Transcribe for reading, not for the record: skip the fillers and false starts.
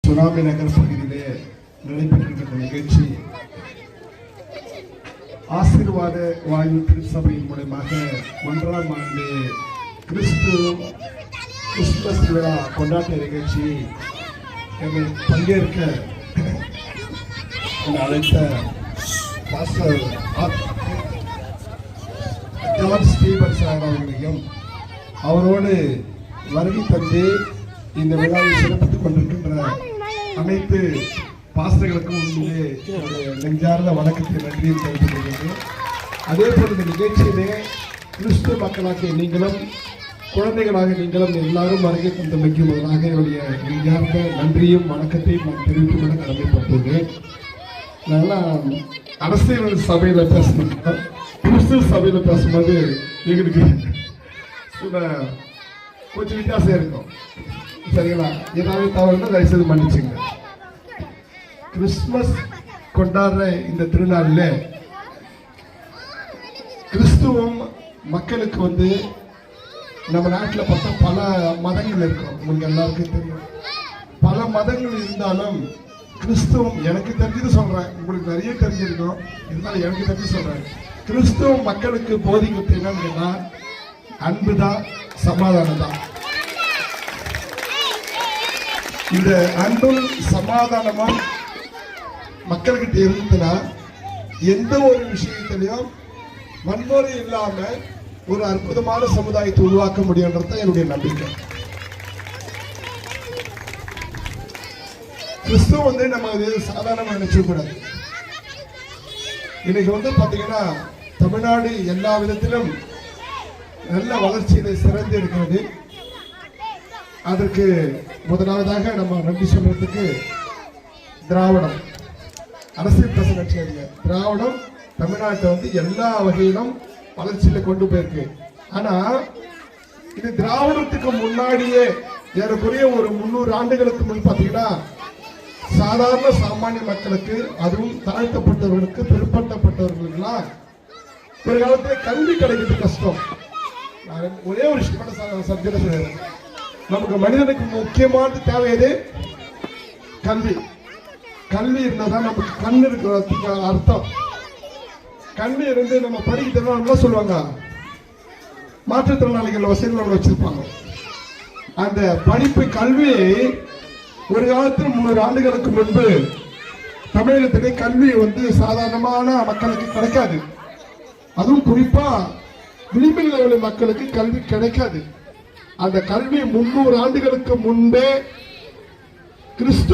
Tsunami நகர் பகுதியிலே நடைபெற்றிருக்கின்ற நிகழ்ச்சி ஆசீர்வாத வாயு திருச்சபையின் மூலமாக 1ஆம் ஆண்டு கிறிஸ்துமஸ் விழா கொண்டாட்ட நிகழ்ச்சி என்னை பங்கேற்க அழைத்த பாஸ்டர் ஜார்ஜ் ஸ்டீபன் சார் அவர்களையும் அவரோடு வருகை தந்து இந்த விழாவை சிறப்பித்துக் கொண்டிருக்கின்ற அனைத்து பாஸ்டர்களுக்கும் உண்மையிலே நெஞ்சார்ந்த வணக்கத்தை நன்றியும் தெரிவித்துக் கொள்கிறேன். அதே போல இந்த நிகழ்ச்சியிலே கிறிஸ்துவ மக்களாகிய நீங்களும் குழந்தைகளாக நீங்களும் எல்லாரும் வருகை தந்தமைக்கு முதலாக என்னுடைய நெஞ்சார்ந்த நன்றியும் வணக்கத்தையும் நான் தெரிவித்துக் கொள்ள கடமைப்பட்டுள்ளேன். நான் அரசியல் சபையில் பேசணும், கிறிஸ்துவ சபையில் பேசும்போது எங்களுக்கு கொஞ்சம் வித்தியாசம் இருக்கும். சரிங்களா? ஏதாவது தவறுனா தயவுசெய்து மன்னிச்சுங்க. கிறிஸ்துமஸ் கொண்டாடுற இந்த திருநாளில் கிறிஸ்துவம் மக்களுக்கு நம்ம நாட்டில் பார்த்தா பல மதங்கள் இருக்கும். உங்களுக்கு எல்லாருக்கும் தெரியும். பல மதங்கள் இருந்தாலும் கிறிஸ்துவம் எனக்கு தெரிஞ்சது சொல்றேன், உங்களுக்கு நிறைய தெரிஞ்சிருக்கும், இருந்தாலும் எனக்கு தெரிஞ்சு சொல்றேன். கிறிஸ்துவம் மக்களுக்கு போதிக்கிறது என்னன்னு கேட்டா அன்புதான், சமாதானம் தான். இந்த அன்பும் சமாதானமும் மக்கள்கிட்ட இருந்துன்னா எந்த ஒரு விஷயத்திலையும் வன்முறை இல்லாம ஒரு அற்புதமான சமுதாயத்தை உருவாக்க முடியும்ன்றது என்னுடைய நம்பிக்கை. கிறிஸ்துவம் நம்ம சாதாரணமா நினைச்சக்கூடாது. இன்னைக்கு பாத்தீங்கன்னா தமிழ்நாடு எல்லா விதத்திலும் நல்ல வளர்ச்சியில சிறந்து இருக்கிறது. அதற்கு முதலாவதாக நம்ம நன்றி சொல்றதுக்கு திராவிடம் அரசியல் பேச கட்சி திராவிடம் தமிழ்நாட்டை எல்லா வகையிலும் வளர்ச்சியில கொண்டு போயிருக்கு. ஆனா இது திராவிடத்துக்கு முன்னாடியே ஏறக்குறைய ஒரு 300 ஆண்டுகளுக்கு முன் பாத்தீங்கன்னா சாதாரண சாமானிய மக்களுக்கு, அதுவும் தாழ்த்தப்பட்டவர்களுக்கு, பிற்படுத்தப்பட்டவர்களுக்கெல்லாம் ஒரு காலத்துல கல்வி கிடைக்கிறது கஷ்டம். ஒரே ஒரு சப்ஜெக்ட் சொல்றேன். நமக்கு மனிதனுக்கு முக்கியமான தேவை எது? கல்வி. கல்வி இருந்தாதான் நமக்கு கண் இருக்கிறதுக்கு அர்த்தம். கல்வி இருந்து நம்ம படிக்கிறதுனால சொல்லுவாங்க, மாற்றுத்திறனாளிகள் வசதிகள் வச்சிருப்பாங்க. அந்த படிப்பு கல்வி ஒரு காலத்தில் 300 ஆண்டுகளுக்கு முன்பு தமிழகத்திலே கல்வி சாதாரணமான மக்களுக்கு கிடைக்காது. அதுவும் குறிப்பா விளிம்பில் உள்ள மக்களுக்கு கல்வி கிடைக்காது. அந்த கல்வி 300 ஆண்டுகளுக்கு முன்பே கிறிஸ்து